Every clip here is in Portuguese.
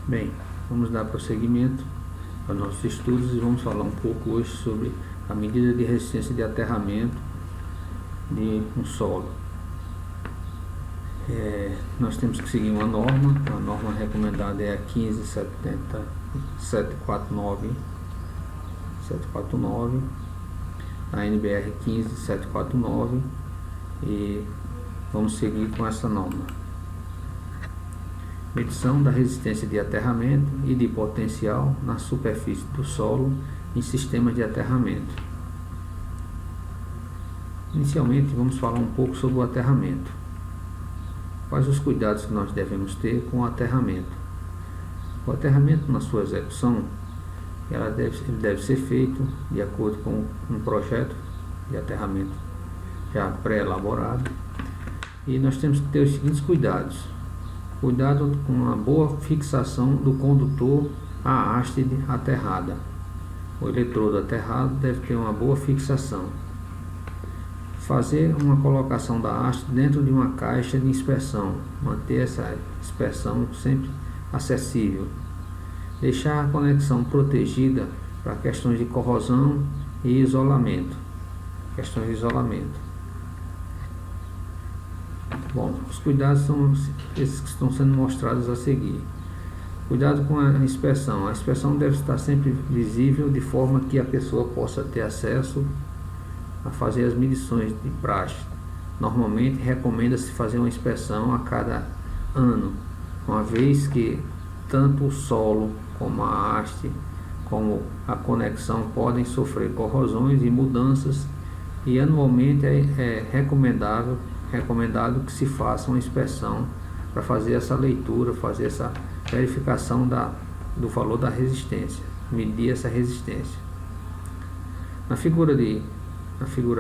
Bem, vamos dar prosseguimento aos nossos estudos e vamos falar um pouco hoje sobre a medida de resistência de aterramento de um solo. Nós temos que seguir uma norma. A norma recomendada é a 15749, a NBR 15749, e vamos seguir com essa norma. Medição da resistência de aterramento e de potencial na superfície do solo em sistemas de aterramento. Inicialmente, vamos falar um pouco sobre o aterramento. Quais os cuidados que nós devemos ter com o aterramento? O aterramento, na sua execução, ele deve ser feito de acordo com um projeto de aterramento já pré-elaborado, e nós temos que ter os seguintes cuidados. Cuidado com a boa fixação do condutor à haste aterrada. O eletrodo aterrado deve ter uma boa fixação. Fazer uma colocação da haste dentro de uma caixa de inspeção. Manter essa inspeção sempre acessível. Deixar a conexão protegida para questões de corrosão e isolamento. Questões de isolamento. Bom, os cuidados são esses que estão sendo mostrados a seguir. Cuidado com a inspeção. A inspeção deve estar sempre visível, de forma que a pessoa possa ter acesso a fazer as medições de praxe. Normalmente recomenda-se fazer uma inspeção a cada ano, uma vez que tanto o solo como a haste, como a conexão podem sofrer corrosões e mudanças, e anualmente é recomendado que se faça uma inspeção para fazer essa leitura, fazer essa verificação do valor da resistência, medir essa resistência. Na figura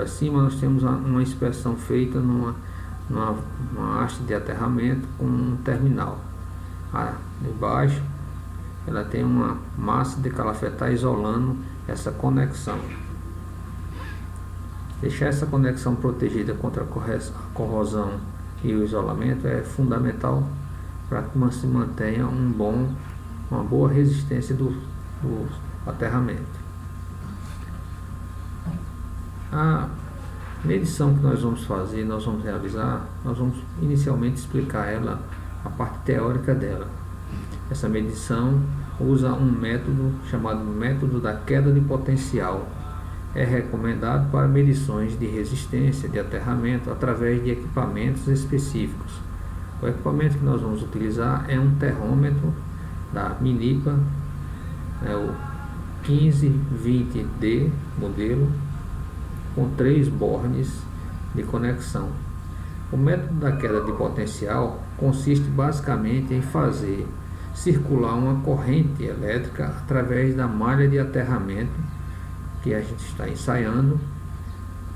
acima, nós temos uma inspeção feita numa haste de aterramento com um terminal. Debaixo ela tem uma massa de calafetar isolando essa conexão. Deixar essa conexão protegida contra a corrosão e o isolamento é fundamental para que se mantenha uma boa resistência do aterramento. A medição que nós vamos realizar, nós vamos inicialmente explicar a parte teórica dela. Essa medição usa um método chamado método da queda de potencial. É recomendado para medições de resistência de aterramento através de equipamentos específicos. O equipamento que nós vamos utilizar é um terrômetro da Minipa, o 1520D modelo, com 3 bornes de conexão. O método da queda de potencial consiste basicamente em fazer circular uma corrente elétrica através da malha de aterramento que a gente está ensaiando,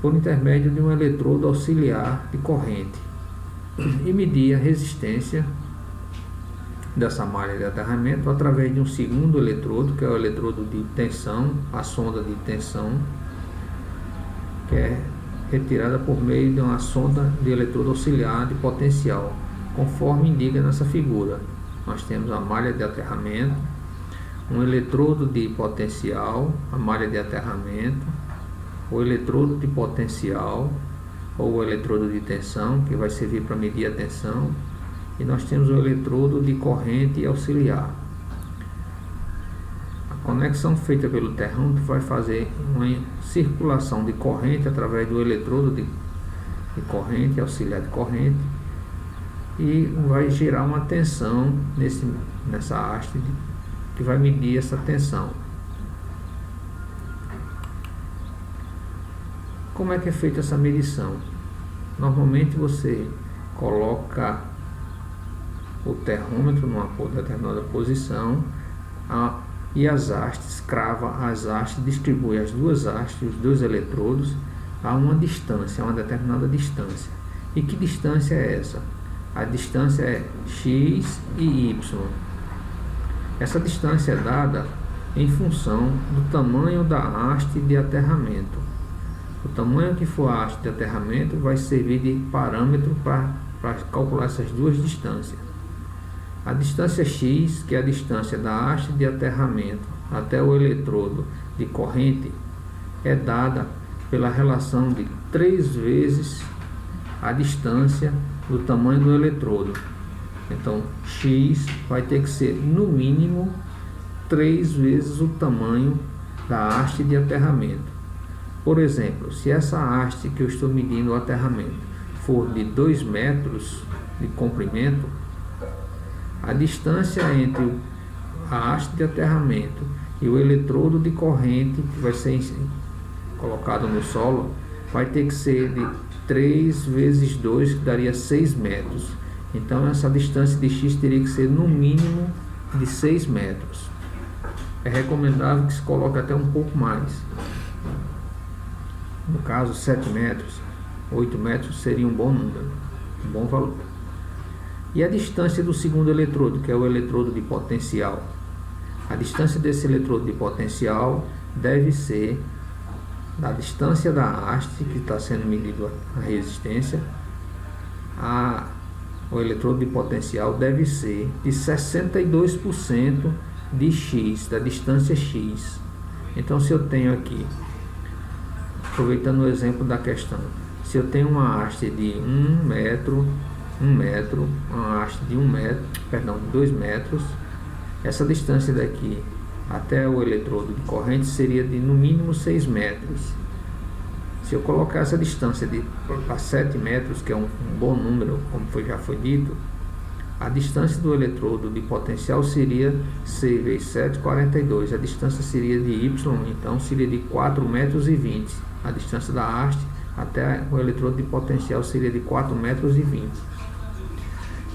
por intermédio de um eletrodo auxiliar de corrente, e medir a resistência dessa malha de aterramento através de um segundo eletrodo, que é o eletrodo de tensão, a sonda de tensão, que é retirada por meio de uma sonda de eletrodo auxiliar de potencial, conforme indica nessa figura. Nós temos a malha de aterramento, um eletrodo de potencial, a malha de aterramento, o eletrodo de potencial ou o eletrodo de tensão, que vai servir para medir a tensão, e nós temos o eletrodo de corrente auxiliar. A conexão feita pelo terrômetro vai fazer uma circulação de corrente através do eletrodo de corrente, auxiliar de corrente, e vai gerar uma tensão nessa haste que vai medir essa tensão. Como é que é feita essa medição? Normalmente você coloca o terrômetro numa determinada posição e as hastes, crava as hastes, distribui as duas hastes, os dois eletrodos a uma distância, a uma determinada distância. E que distância é essa? A distância é x e y. Essa distância é dada em função do tamanho da haste de aterramento. O tamanho que for a haste de aterramento vai servir de parâmetro para calcular essas duas distâncias. A distância x, que é a distância da haste de aterramento até o eletrodo de corrente, é dada pela relação de 3 vezes a distância do tamanho do eletrodo. Então, x vai ter que ser no mínimo 3 vezes o tamanho da haste de aterramento. Por exemplo, se essa haste que eu estou medindo o aterramento for de 2 metros de comprimento, a distância entre a haste de aterramento e o eletrodo de corrente que vai ser colocado no solo vai ter que ser de 3 vezes 2, que daria 6 metros. Então essa distância de x teria que ser no mínimo de 6 metros. É recomendável que se coloque até um pouco mais. No caso, 7 metros, 8 metros seria um bom número, um bom valor. E a distância do segundo eletrodo, que é o eletrodo de potencial? A distância desse eletrodo de potencial deve ser da distância da haste, que está sendo medido a resistência, o eletrodo de potencial deve ser de 62% de x, da distância x. Então, se eu tenho aqui, aproveitando o exemplo da questão, se eu tenho uma haste de 1 metro, uma haste de 2 metros, essa distância daqui até o eletrodo de corrente seria de no mínimo 6 metros. Se eu colocar essa distância para 7 metros, que é um bom número, como já foi dito, a distância do eletrodo de potencial seria 6 vezes 7, 42. A distância seria de y, então seria de 4,20 metros. A distância da haste até o eletrodo de potencial seria de 4,20 metros.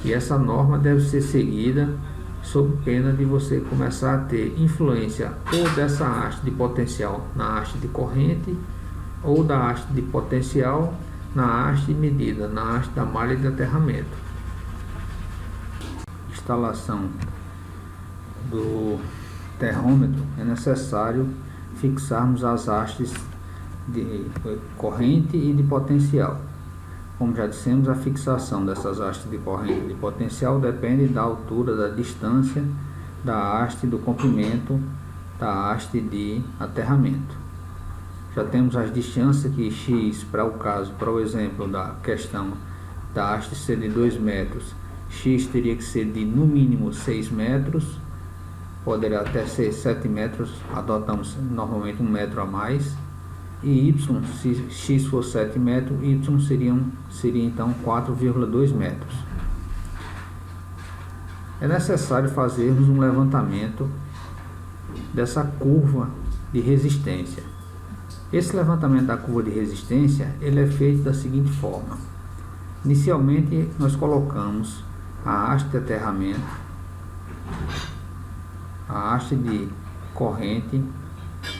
E essa norma deve ser seguida sob pena de você começar a ter influência ou dessa haste de potencial na haste de corrente, ou da haste de potencial na haste medida, na haste da malha de aterramento. Instalação do termômetro, é necessário fixarmos as hastes de corrente e de potencial. Como já dissemos, a fixação dessas hastes de corrente e de potencial depende da altura, da distância da haste, do comprimento da haste de aterramento. Já temos as distâncias que x, para o exemplo da questão da haste ser de 2 metros, x teria que ser de no mínimo 6 metros, poderia até ser 7 metros, adotamos normalmente 1 metro a mais. E y, se x for 7 metros, y seria então 4,2 metros. É necessário fazermos um levantamento dessa curva de resistência. Esse levantamento da curva de resistência ele é feito da seguinte forma. Inicialmente nós colocamos a haste de aterramento, a haste de corrente,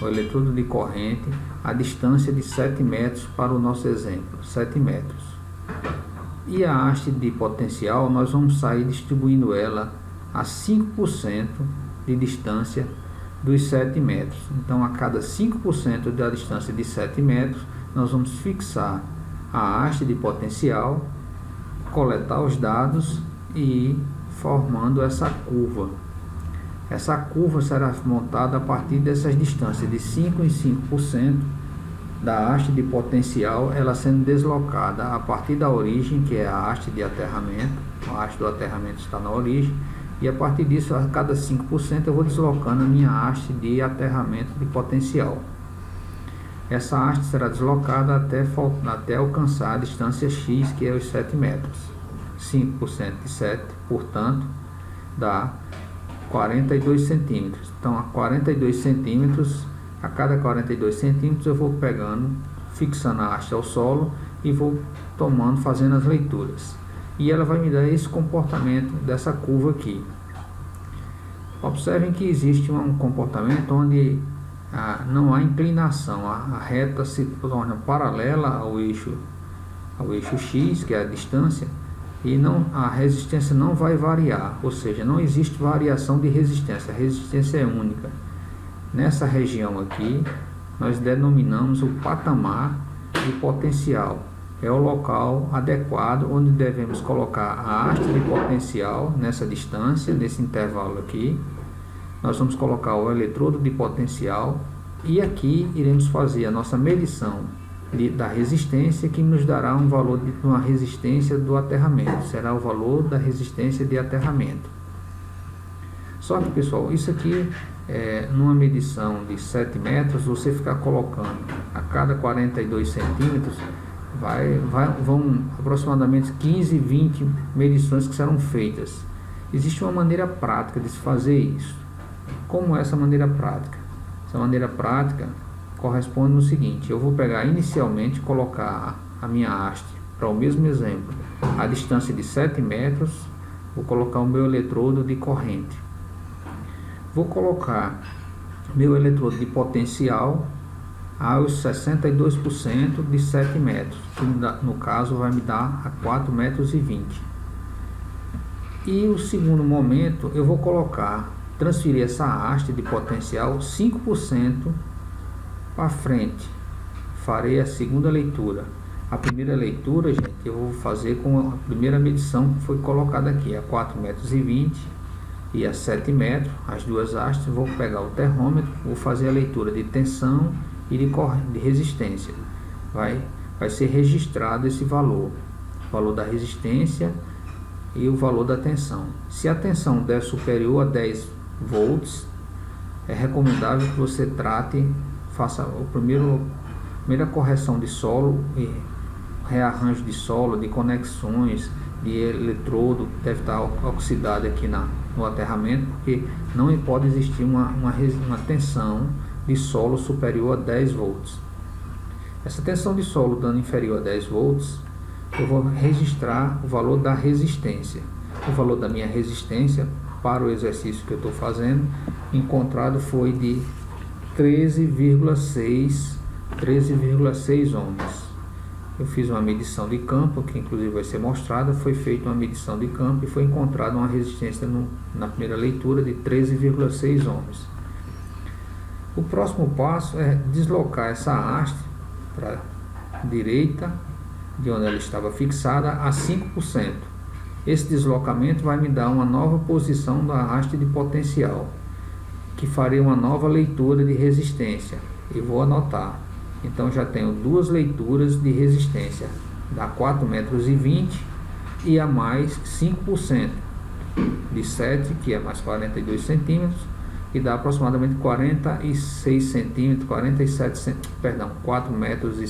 o eletrodo de corrente, a distância de 7 metros para o nosso exemplo, 7 metros. E a haste de potencial, nós vamos sair distribuindo ela a 5% de distância dos 7 metros. Então, a cada 5% da distância de 7 metros, nós vamos fixar a haste de potencial, coletar os dados e ir formando essa curva. Essa curva será montada a partir dessas distâncias de 5 em 5% da haste de potencial, ela sendo deslocada a partir da origem, que é a haste de aterramento. A haste do aterramento está na origem, e a partir disso, a cada 5% eu vou deslocando a minha haste aterramento de potencial. Essa haste será deslocada até alcançar a distância x, que é os 7 metros. 5% de 7, portanto, dá 42 centímetros. Então, a 42 centímetros, a cada 42 centímetros eu vou pegando, fixando a haste ao solo e vou fazendo as leituras. E ela vai me dar esse comportamento dessa curva aqui. Observem que existe um comportamento onde não há inclinação, a reta se torna paralela ao eixo x, que é a distância, e a resistência não vai variar, ou seja, não existe variação de resistência, a resistência é única. Nessa região aqui, nós denominamos o patamar de potencial. é o local adequado onde devemos colocar a haste de potencial nessa distância, nesse intervalo aqui. Nós vamos colocar o eletrodo de potencial e aqui iremos fazer a nossa medição da resistência, que nos dará um valor de uma resistência do aterramento, será o valor da resistência de aterramento. Só que, pessoal, isso aqui numa medição de 7 metros, você ficar colocando a cada 42 centímetros, vão aproximadamente 15, 20 medições que serão feitas. Existe uma maneira prática de se fazer isso. Como é essa maneira prática? Essa maneira prática corresponde no seguinte: eu vou pegar inicialmente, colocar a minha haste, para o mesmo exemplo, a distância de 7 metros, vou colocar o meu eletrodo de corrente. Vou colocar meu eletrodo de potencial aos 62% de 7 metros, que no caso vai me dar a 4,20 metros. E o segundo momento eu vou transferir essa haste de potencial 5% para frente. Farei a segunda leitura. A primeira leitura, gente, eu vou fazer com a primeira medição que foi colocada aqui, a 4,20 metros e a 7 metros, as duas hastes. Vou pegar o termômetro, vou fazer a leitura de tensão e de resistência. Vai ser registrado esse valor, o valor da resistência e o valor da tensão. Se a tensão der superior a 10 volts, é recomendável que você faça a primeira correção de solo e rearranjo de solo, de conexões, de eletrodo, deve estar oxidado aqui no aterramento, porque não pode existir uma tensão de solo superior a 10 volts. Essa tensão de solo dando inferior a 10 volts, eu vou registrar o valor da resistência. O valor da minha resistência para o exercício que eu estou fazendo, encontrado foi de 13,6 ohms. Eu fiz uma medição de campo, que inclusive vai ser mostrada. Foi feita uma medição de campo e foi encontrada uma resistência na primeira leitura de 13,6 ohms. O próximo passo é deslocar essa haste para a direita, de onde ela estava fixada, a 5%. Esse deslocamento vai me dar uma nova posição da haste de potencial, que farei uma nova leitura de resistência. E vou anotar. Então já tenho duas leituras de resistência, dá 4,20 metros e a mais 5% de 7, que é mais 42 centímetros, e dá aproximadamente 46 centímetros, 4,62 metros.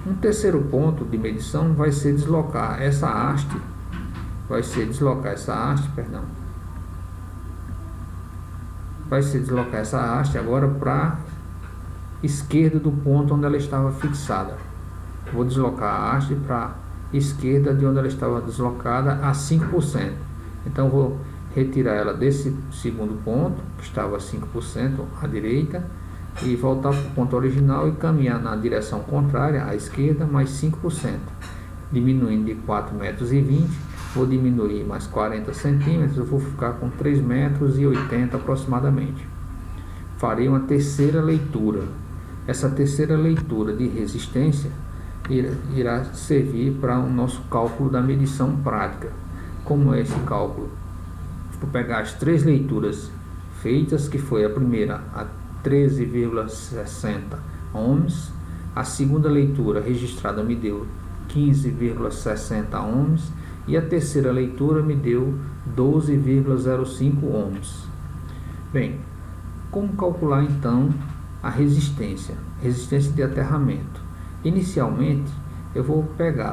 Um terceiro ponto de medição vai ser deslocar essa haste, vai ser deslocar essa haste agora para esquerda do ponto onde ela estava fixada. Vou deslocar a haste para esquerda de onde ela estava deslocada a 5%. Então vou retirar ela desse segundo ponto, que estava a 5% à direita, e voltar para o ponto original e caminhar na direção contrária, à esquerda, mais 5%, diminuindo de 4,20 metros, vou diminuir mais 40 centímetros, eu vou ficar com 3,80 metros aproximadamente. Farei uma terceira leitura. Essa terceira leitura de resistência irá servir para o nosso cálculo da medição prática. Como é esse cálculo? Vou pegar as três leituras feitas, que foi a primeira a 13,60 ohms, a segunda leitura registrada me deu 15,60 ohms e a terceira leitura me deu 12,05 ohms. Bem, como calcular então a resistência de aterramento? Inicialmente eu vou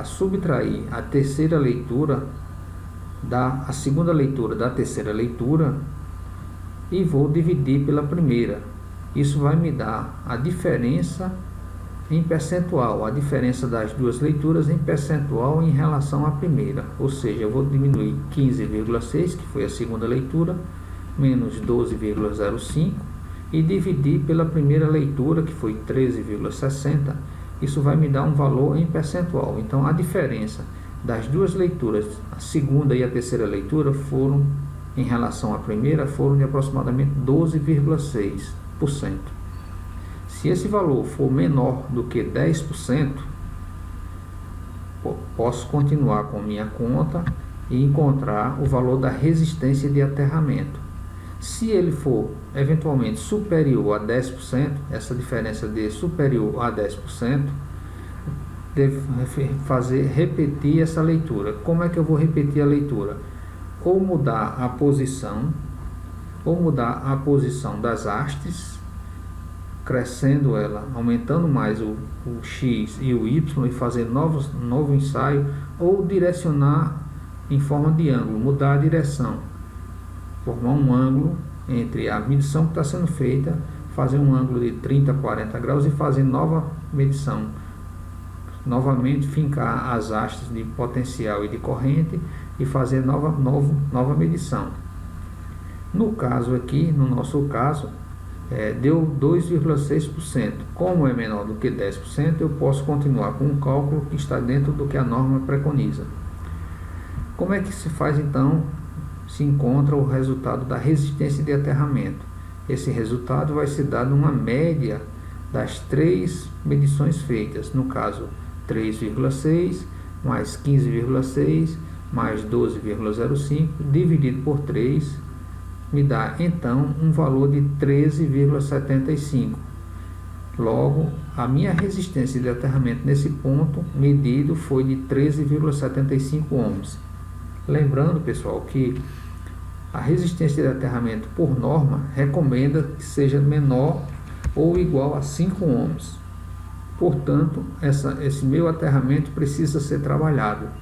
subtrair a terceira leitura a segunda leitura da terceira leitura e vou dividir pela primeira. Isso vai me dar a diferença em percentual, a diferença das duas leituras em percentual em relação à primeira. Ou seja, eu vou diminuir 15,6, que foi a segunda leitura, menos 12,05 e dividir pela primeira leitura, que foi 13,60. Isso vai me dar um valor em percentual. Então a diferença das duas leituras, a segunda e a terceira leitura, foram, em relação à primeira, foram de aproximadamente 12,6%. Se Se esse valor for menor do que 10%, posso continuar com minha conta e encontrar o valor da resistência de aterramento. Se ele for eventualmente superior a 10%, essa diferença de superior a 10%, devo repetir essa leitura. Como é que eu vou repetir a leitura? Ou mudar a posição das hastes, crescendo ela, aumentando mais o X e o Y e fazer novo ensaio, ou direcionar em forma de ângulo, mudar a direção, formar um ângulo entre a medição que está sendo feita, fazer um ângulo de 30 a 40 graus e fazer nova medição, novamente fincar as hastes de potencial e de corrente e fazer nova medição. No caso aqui, no nosso caso, deu 2,6%. Como é menor do que 10%, eu posso continuar com um cálculo que está dentro do que a norma preconiza. Como é que se faz então, se encontra o resultado da resistência de aterramento? Esse resultado vai ser dado uma média das 3 medições feitas, no caso 3,6 mais 15,6 mais 12,05 dividido por 3 me dá então um valor de 13,75. Logo, a minha resistência de aterramento nesse ponto medido foi de 13,75 ohms. Lembrando, pessoal, que a resistência de aterramento por norma recomenda que seja menor ou igual a 5 ohms. Portanto, esse meu aterramento precisa ser trabalhado.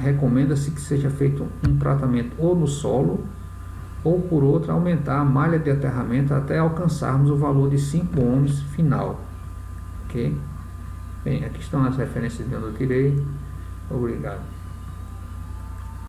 Recomenda-se que seja feito um tratamento ou no solo, ou por outra, aumentar a malha de aterramento até alcançarmos o valor de 5 ohms final. Ok? Bem, aqui estão as referências de onde eu tirei. Obrigado.